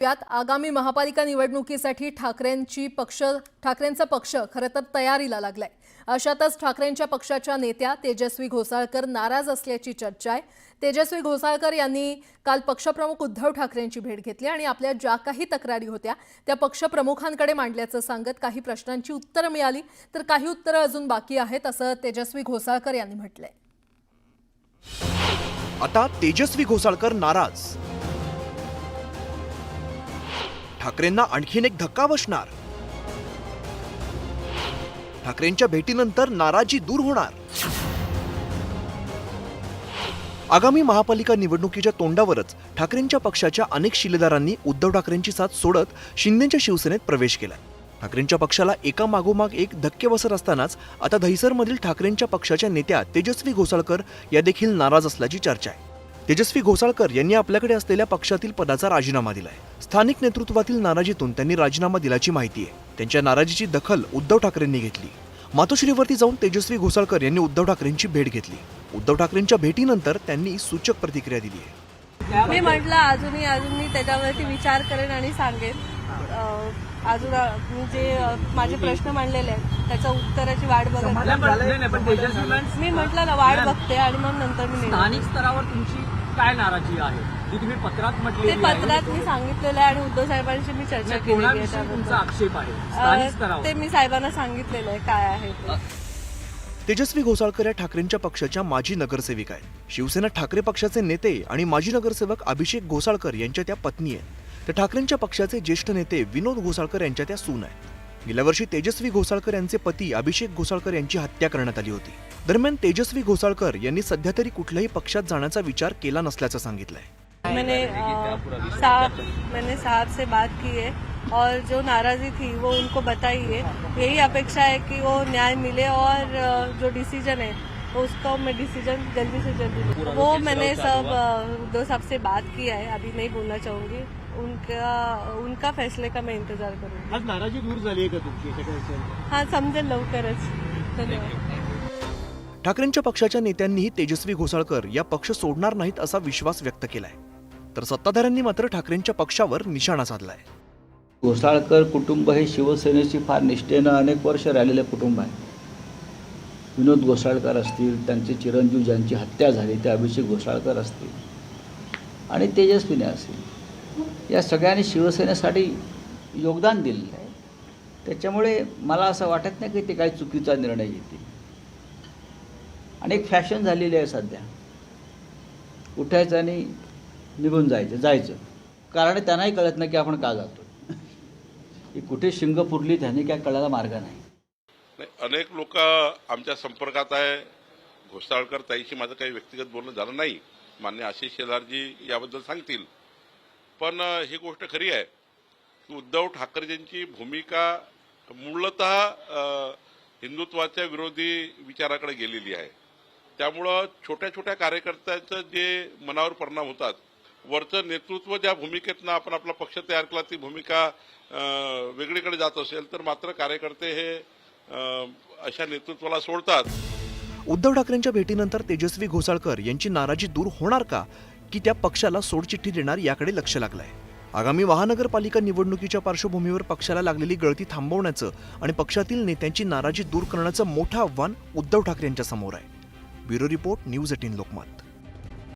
यात आगामी महापालिका निवडणुकीसाठी ठाकरेंचा पक्ष खरं तर तयारीला लागलाय। अशातच ठाकरेंच्या पक्षाच्या नेत्या तेजस्वी घोसाळकर नाराज असल्याची चर्चा आहे। तेजस्वी घोसाळकर यांनी काल पक्षप्रमुख उद्धव ठाकरेंची भेट घेतली आणि आपल्या ज्या काही तक्रारी होत्या त्या पक्षप्रमुखांकडे मांडल्याचं सांगत काही प्रश्नांची उत्तरं मिळाली तर काही उत्तरं अजून बाकी आहेत असं तेजस्वी घोसाळकर यांनी म्हटलंय। आता तेजस्वी घोसाळकर नाराज, ठाकरेंना आणखीन एक धक्का बसणार, ठाकरेंच्या भेटीनंतर नाराजी दूर होणार। आगामी महापालिका निवडणुकीच्या तोंडावरच ठाकरेंच्या पक्षाच्या अनेक शिलेदारांनी उद्धव ठाकरेंची साथ सोडत शिंदेच्या शिवसेनेत प्रवेश केला। ठाकरेंच्या पक्षाला एका मागोमाग एक धक्के बसत असतानाच आता दहिसरमधील ठाकरेंच्या पक्षाच्या नेत्या तेजस्वी घोसाळकर या देखील नाराज असल्याची चर्चा आहे। तेजस्वी घोसाळकर यांनी आपल्याकडे असलेल्या पक्षातील पदाचा राजीनामा दिलाय। स्थानिक नेतृत्वातील नाराजीतून त्यांनी राजीनामा दिल्याची माहिती आहे। त्यांच्या नाराजीची दखल उद्धव ठाकरेंनी घेतली। मातोश्रीवरती जाऊन तेजस्वी घोसाळकर यांनी उद्धव ठाकरेंची भेट घेतली। उद्धव ठाकरेंच्या भेटीनंतर त्यांनी सूचक प्रतिक्रिया दिली आहे। मी म्हटलं अजून मी त्याच्यावरती विचार करेन आणि सांगेन। अजून मी जे माझे प्रश्न मांडलेले आहेत त्याच्या उत्तराची वाट बघत मी म्हटलं ना वाट बघते आणि मग नंतर मी स्थानिक स्तरावर तुमची काय नाराजी आहे जी तुम्ही पत्रात म्हटली? ते पत्रात मी सांगितलेलं आहे आणि उद्धव साहेबांशी मी चर्चा केली आहे। तुमचा आक्षेप आहे स्थानिक स्तरावर ते मी साहेबांना सांगितलेलं आहे काय आहे ते। तेजस्वी घोसाळकर या ठाकरेंच्या पक्षाच्या माजी नगरसेविका आहेत। शिवसेना ठाकरे पक्षाचे नेते आणि माजी नगरसेवक अभिषेक घोसाळकर यांच्या त्या पत्नी आहेत। तर ठाकरेंच्या पक्षाचे ज्येष्ठ नेते विनोद घोसाळकर यांच्या त्या सून आहेत। गेल्या वर्षी तेजस्वी घोसाळकर यांचे पती अभिषेक घोसाळकर यांची हत्या करण्यात आली होती। दरम्यान तेजस्वी घोसाळकर यांनी सध्या तरी कुठल्याही पक्षात जाण्याचा विचार केला नसल्याचं सांगितलंय। मैंने साहब से बात की है और जो नाराजी थी वो उनको बताई है। यही अपेक्षा है कि वो न्याय मिले और जो डिसीजन है उसको मैं डिसीजन जल्दी से जल्दी वो मैंने सब उद्धव साहब से बात किया है। अभी नहीं बोलना चाहूंगी। उनका फैसले का मैं इंतजार करूंगी। आज नाराजी दूर झाली का तुमची? हाँ समजेल लवकरच। धन्यवाद। ठाकरेंच्या पक्षाच्या नेत्यांनीही तेजस्वी घोसाळकर या पक्ष सोडणार नाहीत असा विश्वास व्यक्त केलाय। तर सत्ताधाऱ्यांनी मात्र ठाकरेंच्या पक्षावर निशाणा साधलाय। घोसाळकर कुटुंब हे शिवसेनेची फार निष्ठेनं अनेक वर्ष राहिलेलं कुटुंब आहे। विनोद घोसाळकर असतील, त्यांचे चिरंजीव ज्यांची हत्या झाली ते अभिषेक घोसाळकर असतील आणि तेजस्वीने असतील, या सगळ्यांनी शिवसेनेसाठी योगदान दिलेलं आहे। त्याच्यामुळे मला असं वाटत नाही की ते काही चुकीचा निर्णय घेतील। आणि एक फॅशन झालेली आहे सध्या, उठायचं आणि निघून जायचं कारण त्यांनाही कळत नाही की आपण का जातो। ही कुठे शिंग पुरली त्यांनी काय कळायला मार्ग नाही। अनेक लोक आमच्या संपर्कात आहे। घोसाळकर ताईशी माझं काही व्यक्तिगत बोलणं झालं नाही। मान्य आशिष शेलारजी याबद्दल सांगतील। पण ही गोष्ट खरी आहे की उद्धव ठाकरेंची भूमिका मूलतः हिंदुत्वाच्या विरोधी विचाराकडे गेलेली आहे। त्यामुळं छोट्या छोट्या कार्यकर्त्यांचं जे मनावर परिणाम होतात, वरचं नेतृत्व ज्या भूमिकेतनं आपण आपला पक्ष तयार केला ती भूमिका वेगळीकडे जात असेल तर मात्र कार्यकर्ते हे अशा नेतृत्वाला सोडतात। उद्धव ठाकरेंच्या भेटीनंतर तेजस्वी घोसाळकर यांची नाराजी दूर होणार का की त्या पक्षाला सोडचिठ्ठी देणार याकडे लक्ष लागलंय। आगामी महानगरपालिका निवडणुकीच्या पार्श्वभूमीवर पक्षाला लागलेली गळती थांबवण्याचं आणि पक्षातील नेत्यांची नाराजी दूर करण्याचं मोठं आव्हान उद्धव ठाकरे यांच्या समोर आहे। Bureau report, news 18 Lokmat.